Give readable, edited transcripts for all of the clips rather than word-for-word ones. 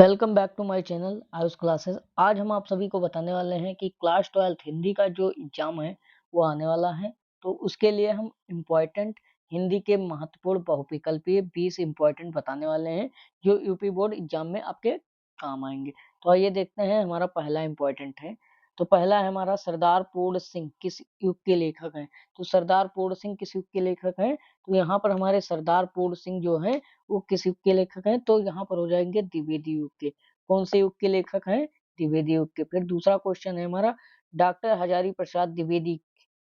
Welcome back to my channel Ayush classes. आज हम आप सभी को बताने वाले हैं कि क्लास 12 हिंदी का जो एग्जाम है वो आने वाला है। तो उसके लिए हम इम्पोर्टेंट हिंदी के महत्वपूर्ण बहुविकल्पीय 20 इम्पोर्टेंट बताने वाले हैं जो यूपी बोर्ड एग्जाम में आपके काम आएंगे। तो आइए देखते हैं, हमारा पहला इम्पोर्टेंट है। तो पहला है हमारा, सरदार पूर्ण सिंह किस युग के लेखक हैं। तो सरदार पूर्ण सिंह किस युग के लेखक हैं। तो यहाँ पर हमारे सरदार पूर्ण सिंह जो है वो किस युग के लेखक हैं। तो यहाँ पर हो जाएंगे द्विवेदी युग के। कौन से युग के लेखक हैं? द्विवेदी युग के। फिर दूसरा क्वेश्चन है हमारा, डॉक्टर हजारी प्रसाद द्विवेदी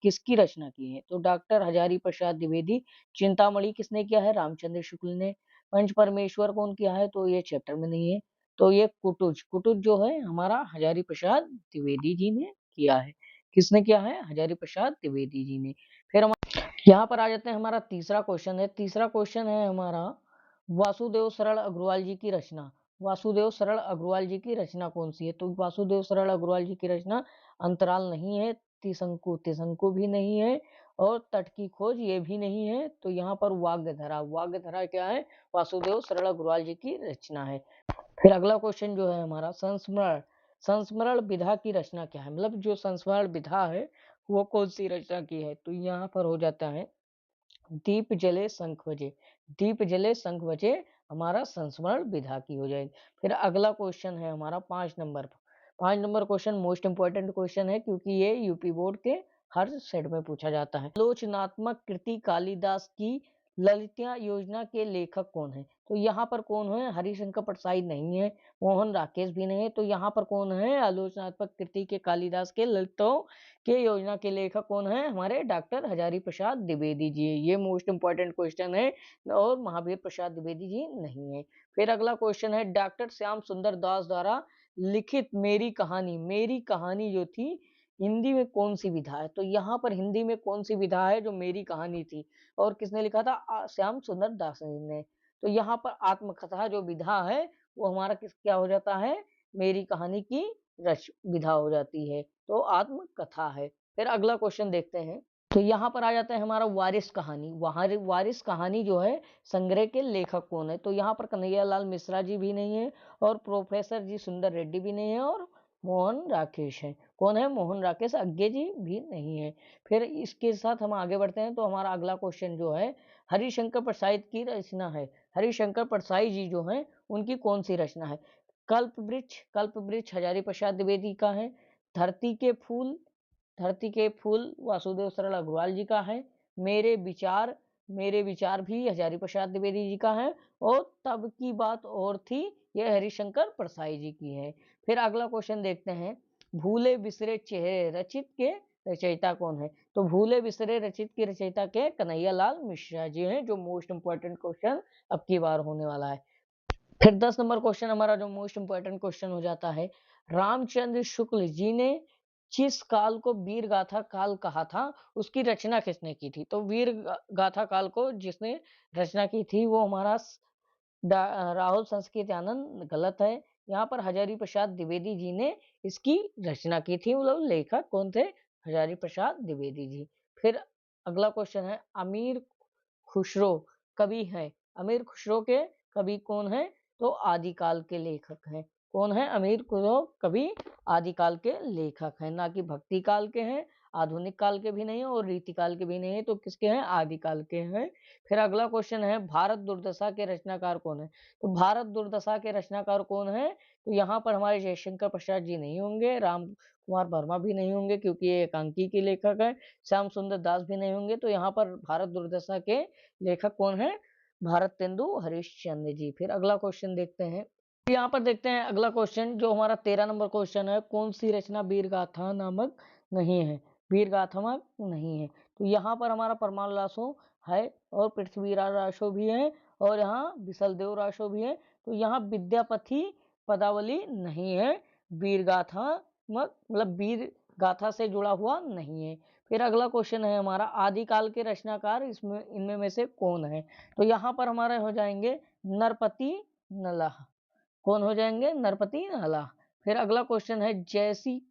किसकी रचना की है। तो डॉक्टर हजारी प्रसाद द्विवेदी, चिंतामणि किसने किया है? रामचंद्र शुक्ल ने। पंच परमेश्वर कौन किया है? तो ये चैप्टर में नहीं है। तो ये कुटुज कुटुज जो है हमारा हजारी प्रसाद द्विवेदी जी ने किया है। किसने किया है? हजारी प्रसाद द्विवेदी जी ने। फिर यहाँ पर आ जाते हैं, हमारा तीसरा क्वेश्चन है। तीसरा क्वेश्चन है हमारा, वासुदेव सरल अग्रवाल जी की रचना। वासुदेव सरल अग्रवाल जी की रचना कौन सी है? तो वासुदेव सरल अग्रवाल जी की रचना अंतराल नहीं है, त्रिशंकु त्रिशंकु भी नहीं है, और तट की खोज ये भी नहीं है। तो यहाँ पर वाग्धरा, वाग्धरा क्या है? वासुदेव सरल अग्रवाल जी की रचना है। फिर अगला क्वेश्चन जो है हमारा, संस्मरण संस्मरण विधा की रचना क्या है। मतलब जो संस्मरण विधा है वो कौन सी रचना की है। तो यहाँ पर हो जाता है दीप जले शंख बजे। दीप जले शंख बजे हमारा संस्मरण विधा की हो जाएगी। फिर अगला क्वेश्चन है हमारा 5 number. 5 number question most important question है, क्योंकि ये यूपी बोर्ड के हर सेट में पूछा जाता है। आलोचनात्मक कृति कालिदास की ललित्या योजना के लेखक कौन है। तो यहाँ पर कौन है? हरिशंकर प्रसाद नहीं है, मोहन राकेश भी नहीं है। तो यहाँ पर कौन है? आलोचनात्मक कृति के कालिदास के ललितों के योजना के लेखक कौन है? हमारे डॉक्टर हजारी प्रसाद द्विवेदी जी। ये मोस्ट इंपोर्टेंट क्वेश्चन है, और महावीर प्रसाद द्विवेदी जी नहीं है। फिर अगला क्वेश्चन है, डॉक्टर श्याम सुंदर दास द्वारा लिखित मेरी कहानी, मेरी कहानी जो थी हिंदी में कौन सी विधा है। तो यहाँ पर हिंदी में कौन सी विधा है जो मेरी कहानी थी, और किसने लिखा था? श्याम सुंदर दास ने। तो यहाँ पर आत्मकथा जो विधा है वो हमारा किस क्या हो जाता है? मेरी कहानी की रच विधा हो जाती है, तो आत्मकथा है। फिर अगला क्वेश्चन देखते हैं। तो यहाँ पर आ जाता है हमारा वारिस कहानी। वारिस कहानी जो है संग्रह के लेखक कौन है। तो यहाँ पर कन्हैयालाल मिश्रा जी भी नहीं है, और प्रोफेसर जी सुंदर रेड्डी भी नहीं है, और मोहन राकेश है। कौन है? मोहन राकेश अज्ञे जी भी नहीं है। फिर इसके साथ हम आगे बढ़ते हैं। तो हमारा अगला क्वेश्चन जो है, हरिशंकर प्रसाद की रचना है। हरिशंकर प्रसाद जी जो है उनकी कौन सी रचना है? कल्प वृक्ष हजारी प्रसाद द्विवेदी का है। धरती के फूल धरती के फूल वासुदेव सरल अग्रवाल जी का है। मेरे विचार भी हजारी प्रसाद द्विवेदी जी का है। और तब की बात और थी, यह हरिशंकर प्रसाद जी की है। फिर अगला क्वेश्चन देखते हैं, भूले बिसरे चेहरे रचित के रचयिता कौन है। तो भूले बिसरे रचित की रचयिता के कन्हैयालाल मिश्रा जी हैं, जो मोस्ट इंपोर्टेंट क्वेश्चन अब की बार होने वाला है। फिर 10 नंबर क्वेश्चन हमारा जो मोस्ट इंपोर्टेंट क्वेश्चन हो जाता है, रामचंद्र शुक्ल जी ने जिस काल को वीर गाथा काल कहा था उसकी रचना किसने की थी। तो वीर गाथा काल को जिसने रचना की थी वो हमारा राहुल संस्कृत्यानंद गलत है। यहाँ पर हजारी प्रसाद द्विवेदी जी ने इसकी रचना की थी। मतलब लेखक कौन थे? हजारी प्रसाद द्विवेदी जी। फिर अगला क्वेश्चन है, अमीर खुसरो कवि है। अमीर खुसरो के कवि कौन है? तो आदिकाल के लेखक हैं। कौन है? अमीर खुसरो कवि आदिकाल के लेखक हैं, ना कि भक्ति काल के हैं, आधुनिक काल के भी नहीं है, और रीति काल के भी नहीं है। तो किसके हैं? आदिकाल के हैं। फिर अगला क्वेश्चन है, भारत दुर्दशा के रचनाकार कौन है। तो भारत दुर्दशा के रचनाकार कौन है? तो यहाँ पर हमारे जयशंकर प्रसाद जी नहीं होंगे, राम कुमार वर्मा भी नहीं होंगे क्योंकि ये एकांकी के लेखक हैं, श्याम सुंदर दास भी नहीं होंगे। तो यहाँ पर भारत दुर्दशा के लेखक कौन है? भारत तेंदु हरिश्चंद्र जी। फिर अगला क्वेश्चन देखते हैं। यहाँ पर देखते हैं अगला क्वेश्चन जो हमारा 13 नंबर क्वेश्चन है, कौन सी रचना वीरगाथा नामक नहीं है। वीरगाथा नहीं है। तो यहाँ पर हमारा परमाल रासो है, और पृथ्वीराज रासो भी है, और यहाँ विशलदेव रासो भी है। तो यहाँ विद्यापति पदावली नहीं है। वीरगाथा मतलब वीर गाथा से जुड़ा हुआ नहीं है। फिर अगला क्वेश्चन है हमारा, आदिकाल के रचनाकार इसमें इनमें में से कौन है। तो यहाँ पर हमारे हो जाएंगे नरपति नलह। कौन हो जाएंगे? नरपति नलह। फिर अगला क्वेश्चन है, जैसी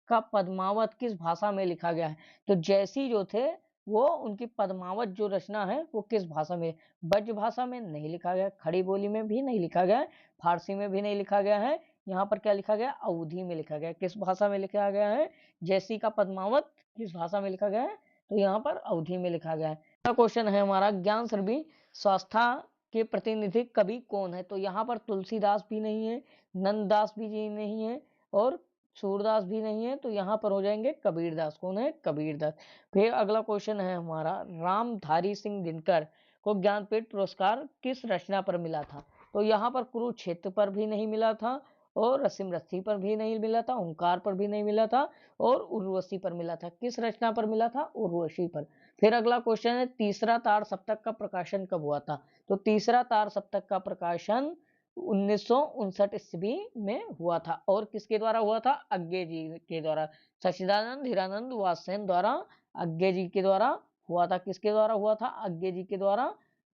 का पद्मावत किस भाषा में लिखा गया है। तो जैसी जो थे वो उनकी पद्मावत जो रचना है वो किस भाषा में, ब्रज भाषा में नहीं लिखा गया, खड़ी बोली में भी नहीं लिखा गया, फारसी में भी नहीं लिखा गया है, यहाँ पर क्या लिखा गया, अवधी में लिखा गया। किस भाषा में लिखा गया है, जैसी का पद्मावत किस भाषा में लिखा गया है, तो यहाँ पर अवधी में लिखा गया है। अगला क्वेश्चन है हमारा, ज्ञान सर्वी स्वास्था के प्रतिनिधि कवि कौन है, तो यहाँ पर तुलसीदास भी नहीं है, नंददास भी जी नहीं है और सूरदास भी नहीं है, तो यहाँ पर हो जाएंगे कबीरदास। कौन है, कबीरदास। फिर अगला क्वेश्चन है हमारा, रामधारी सिंह दिनकर को ज्ञानपीठ पुरस्कार किस रचना पर मिला था, तो यहाँ पर कुरुक्षेत्र पर भी नहीं मिला था और रसिम रथी पर भी नहीं मिला था, ओंकार पर भी नहीं मिला था और उर्वशी पर मिला था। किस रचना पर मिला था, उर्वशी पर। फिर अगला क्वेश्चन है, तीसरा तार सप्तक का प्रकाशन कब हुआ था, तो तीसरा तार सप्तक का प्रकाशन 1959 ईस्वी में हुआ था और किसके द्वारा हुआ था, अज्ञे जी के द्वारा, सच्चिदानंद हीरानंद वात्स्ययन द्वारा, अज्ञे जी के द्वारा हुआ था। किसके द्वारा हुआ था, अज्ञे जी के द्वारा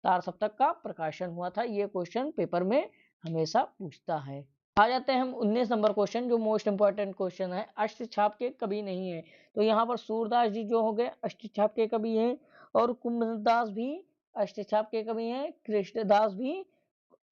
तार सप्तक का प्रकाशन हुआ था। ये क्वेश्चन पेपर में हमेशा पूछता है। आ जाते हैं हम 19 नंबर क्वेश्चन, जो मोस्ट इंपॉर्टेंट क्वेश्चन है, अष्टछाप के कवि नहीं है, तो यहाँ पर सूरदास जी जो हो गए अष्टछाप के कवि हैं और कुंभदास भी अष्टछाप के कवि हैं, कृष्णदास भी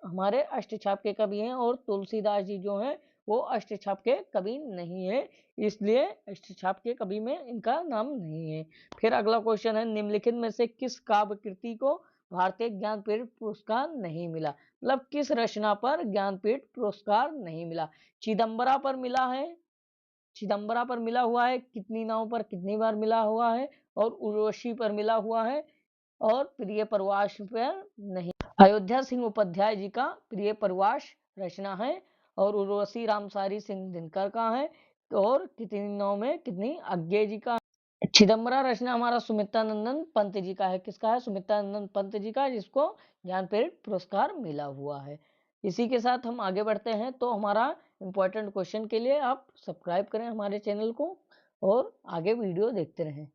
हमारे अष्टछाप के कवि हैं और तुलसीदास जी जो हैं वो अष्टछाप के कवि नहीं है, इसलिए अष्टछाप के कवि में इनका नाम नहीं है। फिर अगला क्वेश्चन है, निम्नलिखित में से किस काव्य कृति को भारतीय ज्ञानपीठ पुरस्कार नहीं मिला, मतलब किस रचना पर ज्ञानपीठ पुरस्कार नहीं मिला। चिदम्बरा पर मिला है, चिदम्बरा पर मिला हुआ है, कितनी नाव पर कितनी बार मिला हुआ है, और उर्वशी पर मिला हुआ है, और प्रिय प्रवास पर नहीं। अयोध्या सिंह उपाध्याय जी का प्रिय प्रवास रचना है और उर्वशी रामसारी सिंह दिनकर का है, और कितनी नाव में कितनी, अज्ञे जी का। चिदम्बरा रचना हमारा सुमित्रानंदन पंत जी का है, किसका है, सुमित्रानंदन पंत जी का, जिसको ज्ञानपीठ पुरस्कार मिला हुआ है। इसी के साथ हम आगे बढ़ते हैं, तो हमारा इंपॉर्टेंट क्वेश्चन के लिए आप सब्सक्राइब करें हमारे चैनल को और आगे वीडियो देखते रहें।